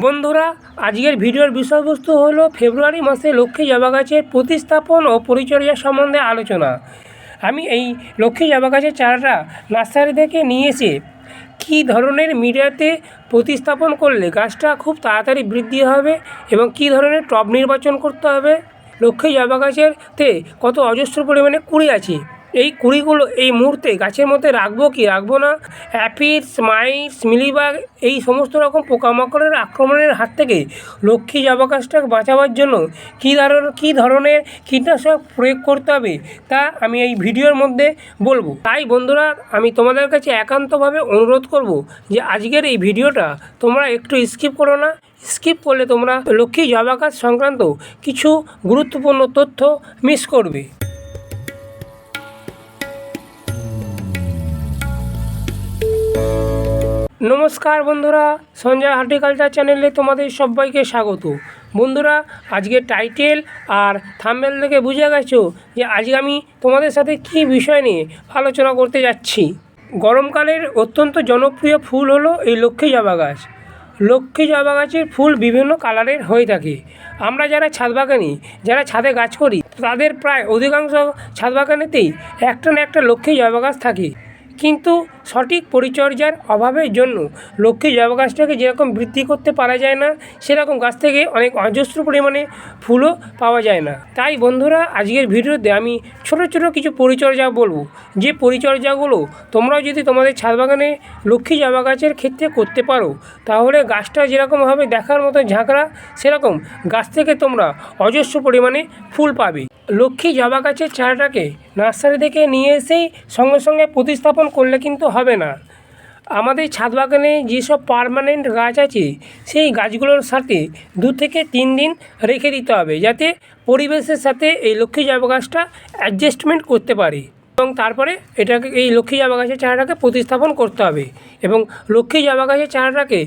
বন্ধুরা, আজকের ভিডিওর বিষয়বস্তু হলো ফেব্রুয়ারি মাসে লক্ষ্মী জবা গাছের প্রতিস্থাপন ও পরিচর্যা সম্বন্ধে আলোচনা। আমি এই লক্ষ্মী জবা গাছের চারাটা নার্সারি থেকে নিয়ে এসে কী ধরনের মিডিয়াতে প্রতিস্থাপন করলে গাছটা খুব তাড়াতাড়ি বৃদ্ধি হবে এবং কী ধরনের টব নির্বাচন করতে হবে, লক্ষ্মী জবা গাছেরতে কত অজস্র পরিমাণে কুড়ি আছে, এই কুড়িগুলো এই মুহূর্তে গাছের মধ্যে রাখবো কি রাখবো না, অ্যাপিডস, মাইটস, মিলিবাগ এই সমস্ত রকম পোকামাকড়ের আক্রমণের হাত থেকে লক্ষ্মী জবা গাছটাকে বাঁচাবার জন্য কী ধরনের কীটনাশক প্রয়োগ করতে হবে তা আমি এই ভিডিওর মধ্যে বলবো। তাই বন্ধুরা, আমি তোমাদের কাছে একান্তভাবে অনুরোধ করব যে আজকের এই ভিডিওটা তোমরা একটু স্কিপ করো না। স্কিপ করলে তোমরা লক্ষ্মী জবা গাছ সংক্রান্ত কিছু গুরুত্বপূর্ণ তথ্য মিস করবে। নমস্কার বন্ধুরা, সঞ্জয় হর্টিকালচার চ্যানেলে তোমাদের সবাইকে স্বাগত। বন্ধুরা, আজকে টাইটেল আর থাম্বনেল থেকে বুঝে গেছো যে আজকে আমি তোমাদের সাথে কী বিষয় নিয়ে আলোচনা করতে যাচ্ছি। গরমকালের অত্যন্ত জনপ্রিয় ফুল হলো এই লক্ষ্মী জবা গাছ। লক্ষ্মী জবা গাছের ফুল বিভিন্ন কালারের হয়ে থাকে। আমরা যারা ছাদ বাগানি, যারা ছাদে গাছ করি, তাদের প্রায় অধিকাংশ ছাদ বাগানেতেই একটা না একটা লক্ষ্মী জবা গাছ থাকে। কিন্তু সঠিক পরিচর্যার অভাবের জন্য লক্ষ্মী জবা গাছটাকে যেরকম বৃদ্ধি করতে পারা যায় না, সেরকম গাছ থেকে অনেক অজস্র পরিমাণে ফুলও পাওয়া যায় না। তাই বন্ধুরা, আজকের ভিডিওতে আমি ছোট ছোট কিছু পরিচর্যা বলবো, যে পরিচর্যাগুলো তোমরাও যদি তোমাদের ছাদ বাগানে লক্ষ্মী জবা গাছের ক্ষেত্রে করতে পারো, তাহলে গাছটা যেরকমভাবে দেখার মতো ঝাঁকড়া, সেরকম গাছ থেকে তোমরা অজস্র পরিমাণে ফুল পাবে। লক্ষ্মী জবা গাছের চারাটাকে নার্সারি থেকে নিয়ে এসেই সঙ্গে সঙ্গে প্রতিস্থাপন করলে কিন্তু হবে না। আমাদের ছাদ বাগানে যেসব পার্মানেন্ট গাছ আছে, সেই গাছগুলোর সাথে 2 থেকে 3 দিন রেখে দিতে হবে, যাতে পরিবেশের সাথে এই লক্ষ্মী জবা গাছটা অ্যাডজাস্টমেন্ট করতে পারে, এবং তারপরে এটাকে এই লক্ষ্মী জবা গাছের চারাটাকে প্রতিস্থাপন করতে হবে। এবং লক্ষ্মী জবা গাছের চারাটাকে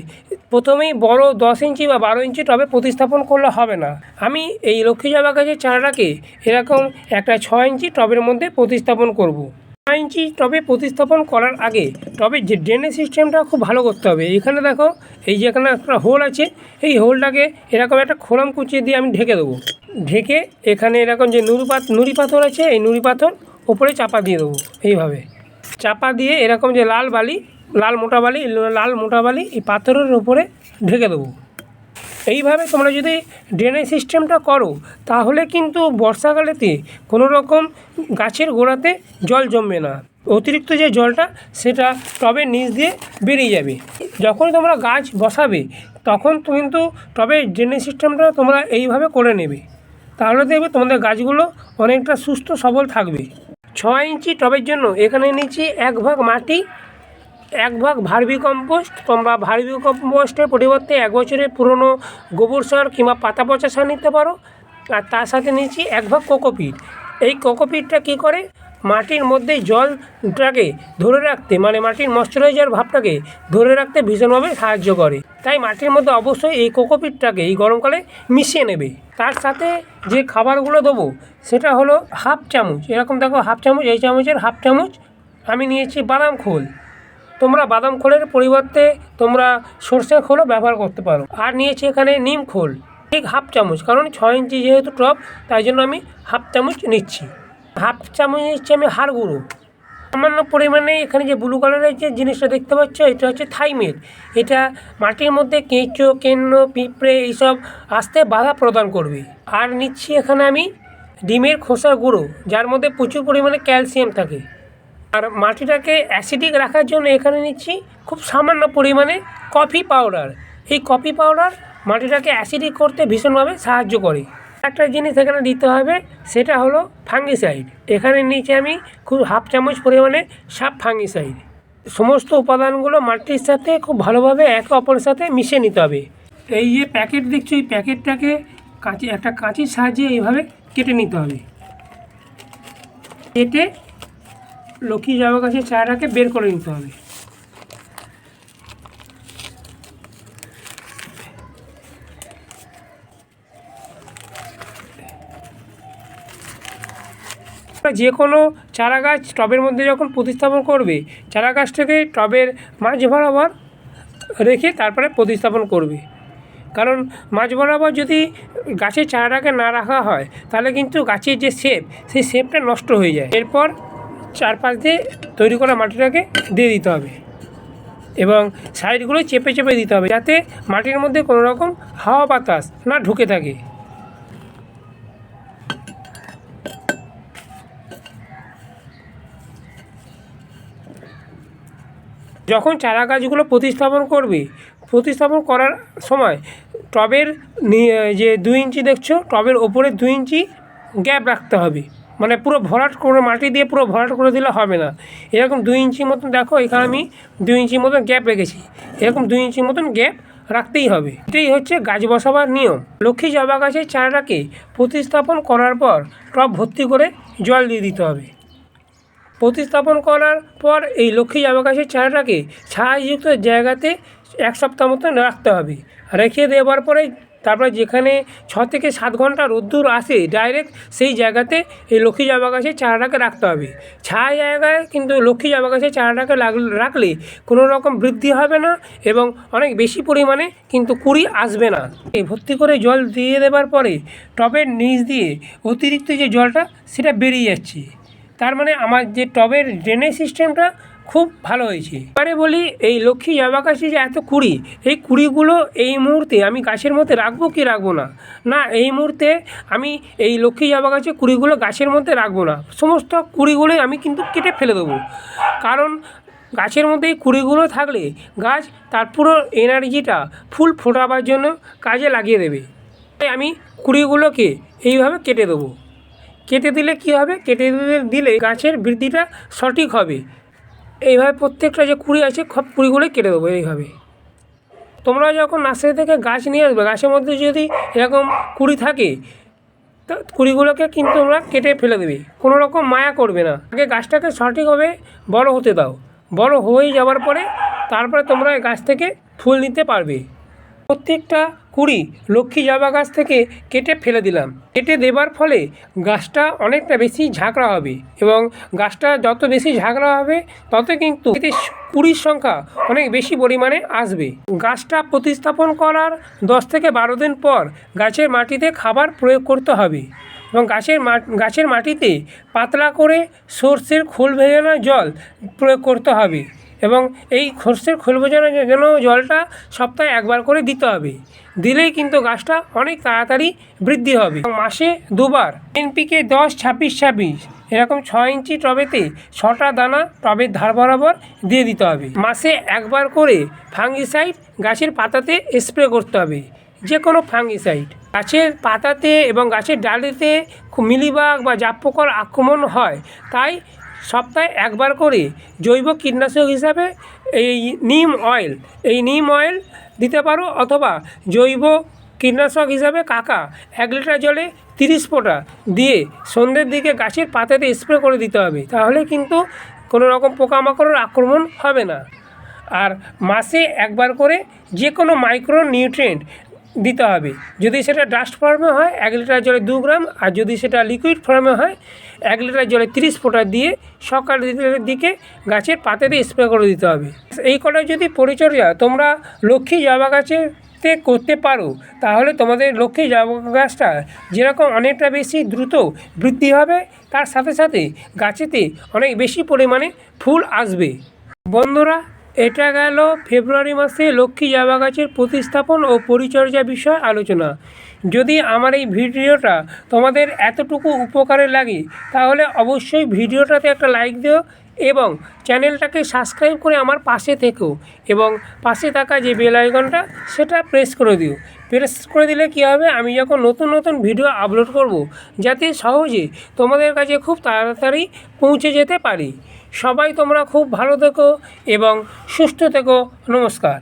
প্রথমেই বড় 10 ইঞ্চি বা 12 ইঞ্চি টবে প্রতিস্থাপন করলে হবে না। আমি এই লক্ষ্মী জবা গাছের চারাটাকে এরকম একটা 6 ইঞ্চি টবের মধ্যে প্রতিস্থাপন করব। 6 ইঞ্চি টবে প্রতিস্থাপন করার আগে টবের যে ড্রেনেজ সিস্টেমটা খুব ভালো করতে হবে। এখানে দেখো, এই যে এখানে একটা হোল আছে, এই হোলটাকে এরকম একটা খোলাম কুচিয়ে দিয়ে আমি ঢেকে দেবো। ঢেকে এখানে এরকম যে নুড়ি পাথর আছে, এই নুড়ি পাথর ওপরে চাপা দিয়ে দেবো। এইভাবে চাপা দিয়ে এরকম যে লাল মোটা বালি এই পাথরের উপরে ঢেকে দেবো। এইভাবে তোমরা যদি ড্রেনেজ সিস্টেমটা করো, তাহলে কিন্তু বর্ষাকালেতে কোনো রকম গাছের গোড়াতে জল জমবে না। অতিরিক্ত যে জলটা, সেটা টবের নিচ দিয়ে বেরিয়ে যাবে। যখন তোমরা গাছ বসাবে, তখন কিন্তু টবের ড্রেনেজ সিস্টেমটা তোমরা এইভাবে করে নেবে, তাহলে দেখবে তোমাদের গাছগুলো অনেকটা সুস্থ সবল থাকবে। 6 ইঞ্চি টবের জন্য এখানে নিচ্ছি 1 ভাগ মাটি, 1 ভাগ ভার্মি কম্পোস্ট। তোমরা ভার্মি কম্পোস্টের পরিবর্তে 1 বছরের পুরনো গোবর সার কিংবা পাতা পচা সার নিতে পারো। আর তার সাথে নিচ্ছি 1 ভাগ কোকোপিট। এই কোকোপিটটা কী করে, মাটির মধ্যে জলটাকে ধরে রাখতে, মানে মাটির ময়েশ্চারাইজার ভাবটাকে ধরে রাখতে ভীষণভাবে সাহায্য করে। তাই মাটির মধ্যে অবশ্যই এই কোকোপিটটাকে এই গরমকালে মিশিয়ে নেবে। তার সাথে যে খাবারগুলো দেবো, সেটা হলো 1/2 চামচ, এরকম দেখো 1/2 চামচ, এই চামচের 1/2 চামচ আমি নিয়েছি বাদাম খোল। তোমরা বাদাম খোলের পরিবর্তে তোমরা সর্ষের খোলও ব্যবহার করতে পারো। আর নিয়েছি এখানে নিম খোল, ঠিক 1/2 চামচ, কারণ 6 ইঞ্চি যেহেতু টব, তাই জন্য আমি 1/2 চামচ নিচ্ছি। 1/2 চামচ নিচ্ছি আমি হাড় গুঁড়ো। সামান্য পরিমাণে এখানে যে ব্লু কালারের যে জিনিসটা দেখতে পাচ্ছ, এটা হচ্ছে থাইমেট। এটা মাটির মধ্যে কেঁচো, কেন্ন, পিঁপড়ে এইসব আসতে বাধা প্রদান করবে। আর নিচ্ছি এখানে আমি ডিমের খোসার গুঁড়ো, যার মধ্যে প্রচুর পরিমাণে ক্যালসিয়াম থাকে। আর মাটিটাকে অ্যাসিডিক রাখার জন্য এখানে নিচ্ছি খুব সামান্য পরিমাণে কফি পাউডার। এই কফি পাউডার মাটিটাকে অ্যাসিডিক করতে ভীষণভাবে সাহায্য করে। একটা জিনিস এখানে দিতে হবে, সেটা হলো ফাঙ্গিসাইড। এখানে নিচে আমি খুব 1/2 চামচ পরিমাণে সাপ ফাঙ্গিসাইড। সমস্ত উপাদানগুলো মাটির সাথে খুব ভালোভাবে একে অপরের সাথে মিশিয়ে নিতে হবে। এই যে প্যাকেট দেখছো, এই প্যাকেটটাকে একটা কাঁচির সাহায্যে এইভাবে কেটে নিতে হবে। কেটে লক্ষ্মী জবা গাছের চারাটাকে বের করে নিতে হবে। যে কোনো চারা গাছ টবের মধ্যে যখন প্রতিস্থাপন করবে, চারা গাছটাকে টবের মাঝ বরাবর রেখে তারপরে প্রতিস্থাপন করবে। কারণ মাঝ বরাবর যদি গাছের চারাটাকে না রাখা হয় তাহলে কিন্তু গাছের যে শেপ সেই শেপটা নষ্ট হয়ে যায়। এরপর চারপাশ দিয়ে তৈরি করা মাটিটাকে দিয়ে দিতে হবে এবং সাইডগুলো চেপে চেপে দিতে হবে যাতে মাটির মধ্যে কোনো রকম হাওয়া বাতাস না ঢুকে থাকে। যখন চারা গাছগুলো প্রতিস্থাপন করার সময় টবের যে 2 ইঞ্চি দেখছো, টবের ওপরে 2 ইঞ্চি গ্যাপ রাখতে হবে। মানে পুরো ভরাট করে মাটি দিয়ে পুরো ভরাট করে দিলে হবে না। এরকম 2 ইঞ্চি মতন, দেখো এখানে আমি 2 ইঞ্চি মতন গ্যাপ রেখেছি, এরকম 2 ইঞ্চি মতন গ্যাপ রাখতেই হবে। এটাই হচ্ছে গাছ বসাবার নিয়ম। লক্ষ্মী জবা গাছের চারাটাকে প্রতিস্থাপন করার পর টব ভর্তি করে জল দিয়ে দিতে হবে। প্রতিস্থাপন করার পর এই লক্ষ্মী জবা গাছের চারাটাকে ছায়াযুক্ত জায়গাতে 1 সপ্তাহ মতন রাখতে হবে। রেখে দেওয়ার পরে তারপরে যেখানে 6 থেকে 7 ঘন্টা রোদ্দুর আসে ডাইরেক্ট সেই জায়গাতে এই লক্ষ্মী জবা গাছের চারাটাকে রাখতে হবে। ছায়া জায়গায় কিন্তু লক্ষ্মী জবা গাছের চারাটাকে রাখলে কোনো রকম বৃদ্ধি হবে না এবং অনেক বেশি পরিমাণে কিন্তু কুঁড়ি আসবে না। এই ভর্তি করে জল দিয়ে দেওয়ার পরে টবের নিচ দিয়ে অতিরিক্ত যে জলটা সেটা বেরিয়ে যাচ্ছে, তার মানে আমার যে টবের ড্রেনেজ সিস্টেমটা খুব ভালো হয়েছে। এবারে বলি, এই লক্ষ্মী জবা গাছে যে এত কুঁড়ি, এই কুঁড়িগুলো এই মুহূর্তে আমি গাছের মধ্যে রাখবো কি রাখবো না? না, এই মুহূর্তে আমি এই লক্ষ্মী জবা গাছের কুঁড়িগুলো গাছের মধ্যে রাখবো না, সমস্ত কুঁড়িগুলোই আমি কিন্তু কেটে ফেলে দেবো। কারণ গাছের মধ্যে এই কুঁড়িগুলো থাকলে গাছ তার পুরো এনার্জিটা ফুল ফোটাবার জন্য কাজে লাগিয়ে দেবে। তাই আমি কুঁড়িগুলোকে এইভাবে কেটে দেবো। কেটে দিলে কী হবে? কেটে দিলে গাছের বৃদ্ধিটা সঠিক হবে। এইভাবে প্রত্যেকটা যে কুঁড়ি আছে সব কুঁড়িগুলোই কেটে দেবো এইভাবে। তোমরা যখন নার্সারি থেকে গাছ নিয়ে আসবে, গাছের মধ্যে যদি এরকম কুঁড়ি থাকে তো কুঁড়িগুলোকে কিন্তু তোমরা কেটে ফেলে দেবে, কোনো রকম মায়া করবে না। আগে গাছটাকে সঠিকভাবে বড় হতে দাও। বড় হয়ে যাওয়ার পরে তারপরে তোমরা এই গাছ থেকে ফুল নিতে পারবে। প্রত্যেকটা কুঁড়ি লক্ষ্মী জবা গাছ থেকে কেটে ফেলে দিলাম। কেটে দেবার ফলে গাছটা অনেকটা বেশি ঝাঁকড়া হবে এবং গাছটা যত বেশি ঝাঁকড়া হবে তত কিন্তু এতে কুঁড়ির সংখ্যা অনেক বেশি পরিমাণে আসবে। গাছটা প্রতিস্থাপন করার 10 থেকে 12 দিন পর গাছের মাটিতে খাবার প্রয়োগ করতে হবে এবং গাছের মাটিতে পাতলা করে সর্ষের খোল ভেজানো জল প্রয়োগ করতে হবে এবং এই সর্ষের খোল ভেজানো জলটা সপ্তাহে 1 বার করে দিতে হবে। দিলেই কিন্তু গাছটা অনেক তাড়াতাড়ি বৃদ্ধি হবে। মাসে 2 বার NPK 10-26-26 এরকম 6 ইঞ্চি টবেতে 6টা দানা টবের ধার বরাবর দিয়ে দিতে হবে। মাসে 1 বার করে ফাঙ্গিসাইড গাছের পাতাতে স্প্রে করতে হবে, যে কোনো ফাঙ্গিসাইড। গাছের পাতাতে এবং গাছের ডালেতে মিলিবাগ বা জাপ পোকার আক্রমণ হয়, তাই সপ্তাহে 1 বার করে জৈব কীটনাশক হিসাবে এই নিম অয়েল দিতে পারো, অথবা জৈব কীটনাশক হিসাবে কাকা 1 লিটার জলে 30 ফোঁটা দিয়ে সন্ধ্যের দিকে গাছের পাতাতে স্প্রে করে দিতে হবে। তাহলে কিন্তু কোনো রকম পোকামাকড়ের আক্রমণ হবে না। আর মাসে 1 বার করে যে কোনো মাইক্রো নিউট্রিয়েন্ট দিতে হবে। যদি সেটা ডাস্ট ফর্মে হয় 1 লিটার জলে 2 গ্রাম, আর যদি সেটা লিকুইড ফর্মে হয় 1 লিটার জলে 30 ফোঁটা দিয়ে সকালের দিকে গাছের পাতাতে স্প্রে করে দিতে হবে। এই কটা যদি পরিচর্যা তোমরা লক্ষ্মী জবা গাছেতে করতে পারো তাহলে তোমাদের লক্ষ্মী জবা গাছটা যেরকম অনেকটা বেশি দ্রুত বৃদ্ধি হবে, তার সাথে সাথে গাছেতে অনেক বেশি পরিমাণে ফুল আসবে। বন্ধুরা, এটা গেল ফেব্রুয়ারি মাসে লক্ষ্মী জবা গাছের প্রতিস্থাপন ও পরিচর্যা বিষয় আলোচনা। যদি আমার এই ভিডিওটা তোমাদের এতটুকু উপকারে লাগে তাহলে অবশ্যই ভিডিওটাতে একটা লাইক দিও এবং চ্যানেলটাকে সাবস্ক্রাইব করে আমার পাশে থেকো এবং পাশে থাকা যে বেল আইকনটা সেটা প্রেস করে দিও। প্রেস করে দিলে কী হবে, আমি যখন নতুন নতুন ভিডিও আপলোড করব যাতে সহজে তোমাদের কাছে খুব তাড়াতাড়ি পৌঁছে যেতে পারি। সবাই তোমরা খুব ভালো থেকো এবং সুস্থ থেকো। নমস্কার।